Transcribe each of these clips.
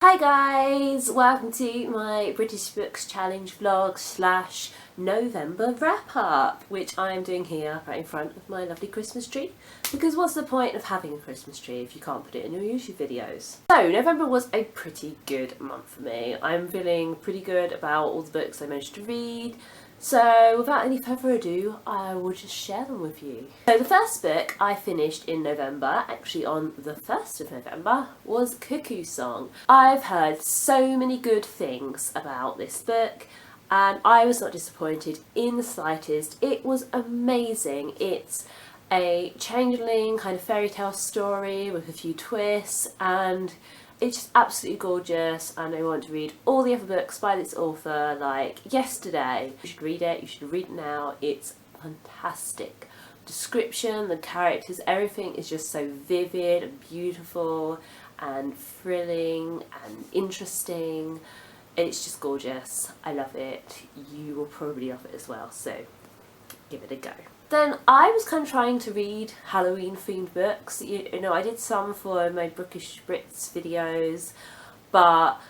Hi guys, welcome to my British Books Challenge vlog slash November wrap up, which I'm doing here right in front of my lovely Christmas tree, because what's the point of having a Christmas tree if you can't put it in your YouTube videos? So November was a pretty good month for me. I'm feeling pretty good about all the books I managed to read. So without any further ado, I will just share them with you. So the first book I finished in November, actually on the 1st of November, was Cuckoo Song. I've heard so many good things about this book and I was not disappointed in the slightest. It was amazing. It's a changeling kind of fairy tale story with a few twists, and it's just absolutely gorgeous, and I want to read all the other books by this author like yesterday. You should read it, you should read it now. It's fantastic. Description, the characters, everything is just so vivid and beautiful and thrilling and interesting. It's just gorgeous. I love it. You will probably love it as well, so give it a go. Then I was kind of trying to read Halloween themed books. You know, I did some for my Bookish Brits videos, but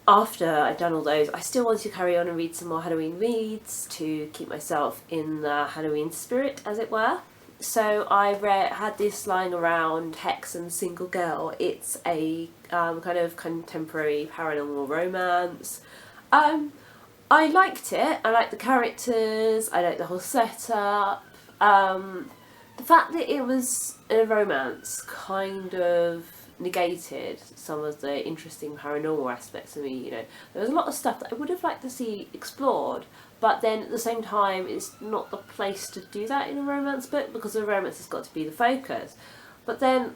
after I'd done all those, I still wanted to carry on and read some more Halloween reads to keep myself in the Halloween spirit, as it were. So I had this lying around, Hex and Single Girl. It's a kind of contemporary paranormal romance. I liked it. I liked the characters, I liked the whole setup. The fact that it was a romance kind of negated some of the interesting paranormal aspects of me. You know, there was a lot of stuff that I would have liked to see explored, but then at the same time it's not the place to do that in a romance book, because the romance has got to be the focus. But then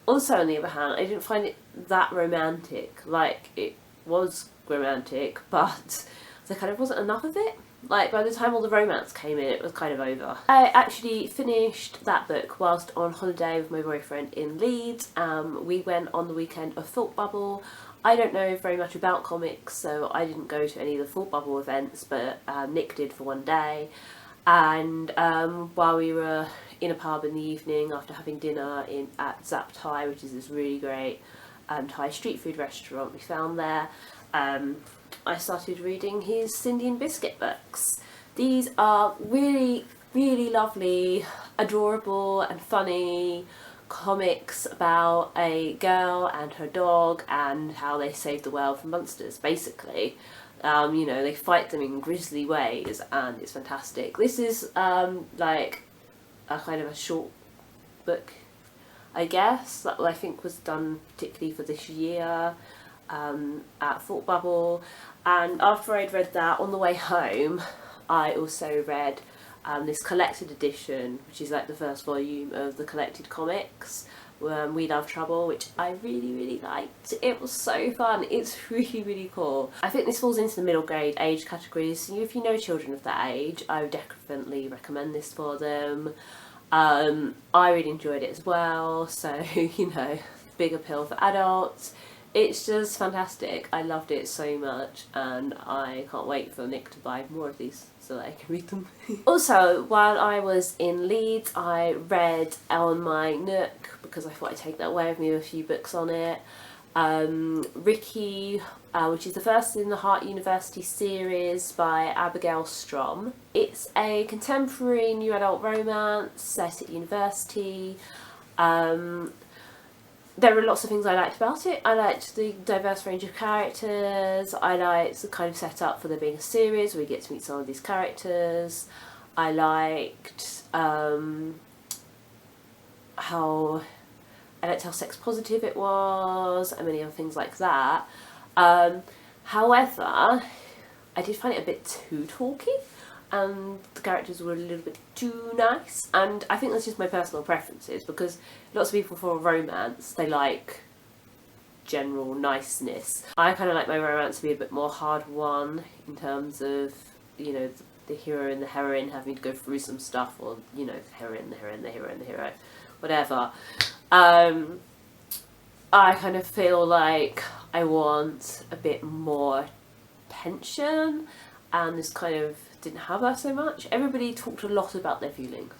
also on the other hand, I didn't find it that romantic. Like, it was romantic, but there kind of wasn't enough of it. Like, by the time all the romance came in, it was kind of over. I actually finished that book whilst on holiday with my boyfriend in Leeds. We went on the weekend of Thought Bubble. I don't know very much about comics, so I didn't go to any of the Thought Bubble events, but Nick did for one day. And while we were in a pub in the evening after having dinner at Zap Thai, which is this really great Thai street food restaurant we found there, I started reading his Cindy and Biscuit books. These are really, really lovely, adorable and funny comics about a girl and her dog and how they save the world from monsters, basically. You know, they fight them in grisly ways, and it's fantastic. This is like a kind of a short book, I guess, that I think was done particularly for this year at Thought Bubble. And after I'd read that, on the way home, I also read this collected edition, which is like the first volume of the collected comics, We Love Trouble, which I really, really liked. It was so fun. It's really, really cool. I think this falls into the middle grade age category, so if you know children of that age, I would definitely recommend this for them. I really enjoyed it as well, so, you know, big appeal for adults. It's just fantastic. I loved it so much, and I can't wait for Nick to buy more of these so that I can read them. Also, while I was in Leeds, I read on my Nook, because I thought I'd take that away with me with a few books on it. Rikki, which is the first in the Heart University series by Abigail Strom. It's a contemporary new adult romance set at university. There were lots of things I liked about it. I liked the diverse range of characters. I liked the kind of setup for there being a series where we get to meet some of these characters. I liked how sex positive it was, and many other things like that. However, I did find it a bit too talky, and the characters were a little bit too nice, and I think that's just my personal preferences, because lots of people for romance, they like general niceness. I kind of like my romance to be a bit more hard-won in terms of, you know, the hero and the heroine having to go through some stuff, or, you know, the heroine, the hero, and the hero, and the hero, whatever. I kind of feel like I want a bit more tension, and this kind of didn't have that so much. Everybody talked a lot about their feelings,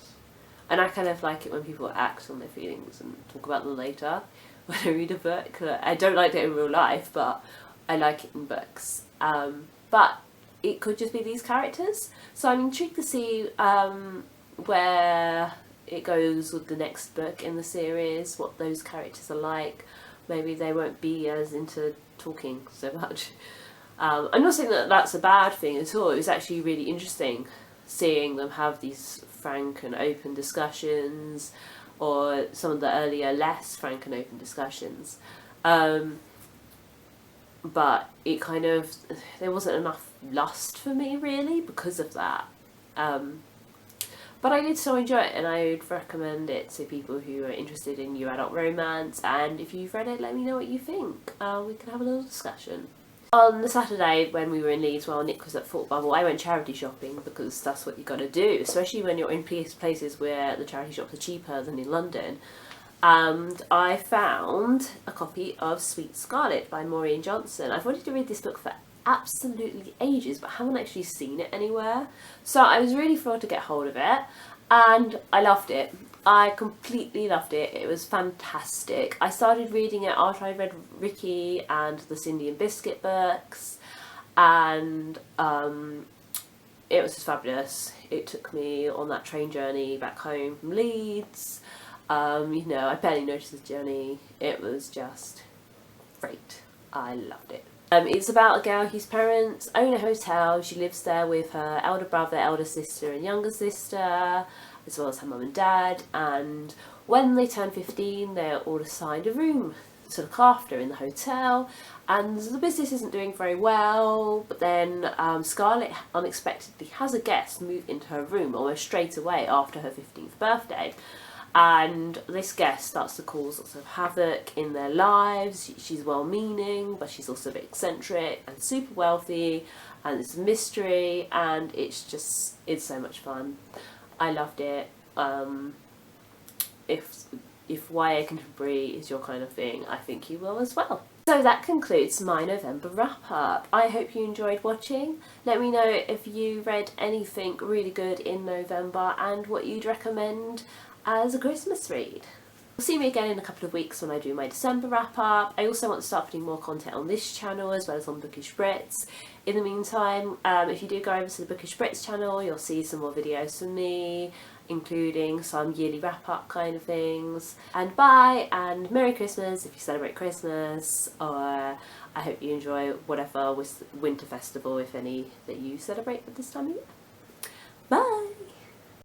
and I kind of like it when people act on their feelings and talk about them later. when I read a book. I don't like it in real life, but I like it in books. But it could just be these characters. So I'm intrigued to see where it goes with the next book in the series, what those characters are like. Maybe they won't be as into talking so much. I'm not saying that that's a bad thing at all. It was actually really interesting seeing them have these frank and open discussions, or some of the earlier less frank and open discussions. But it kind of, there wasn't enough lust for me really because of that. But I did still enjoy it, and I would recommend it to people who are interested in new adult romance. And if you've read it, let me know what you think. We can have a little discussion. On the Saturday when we were in Leeds while Nick was at Thought Bubble, I went charity shopping because that's what you got to do, especially when you're in places where the charity shops are cheaper than in London. And I found a copy of Sweet Scarlett by Maureen Johnson. I've wanted to read this book for absolutely ages, but haven't actually seen it anywhere. So I was really thrilled to get hold of it, and I loved it. I completely loved it. It was fantastic. I started reading it after I read Rikki and the Cindy and Biscuit books, and it was just fabulous. It took me on that train journey back home from Leeds. You know, I barely noticed the journey. It was just great. I loved it. It's about a girl whose parents own a hotel. She lives there with her elder brother, elder sister and younger sister, as well as her mum and dad. And when they turn 15, they're all assigned a room to look after in the hotel. And the business isn't doing very well, but then Scarlett unexpectedly has a guest move into her room almost straight away after her 15th birthday. And this guest starts to cause lots of havoc in their lives. She's well-meaning, but she's also a bit eccentric and super wealthy, and it's a mystery, and it's so much fun. I loved it. If YA contemporary is your kind of thing, I think you will as well. So that concludes my November wrap-up. I hope you enjoyed watching. Let me know if you read anything really good in November and what you'd recommend as a Christmas read. You'll see me again in a couple of weeks when I do my December wrap-up. I also want to start putting more content on this channel as well as on Bookish Brits. In the meantime, if you do go over to the Bookish Brits channel, you'll see some more videos from me, including some yearly wrap-up kind of things. And bye, and Merry Christmas if you celebrate Christmas, or I hope you enjoy whatever winter festival, if any, that you celebrate at this time of year. Bye!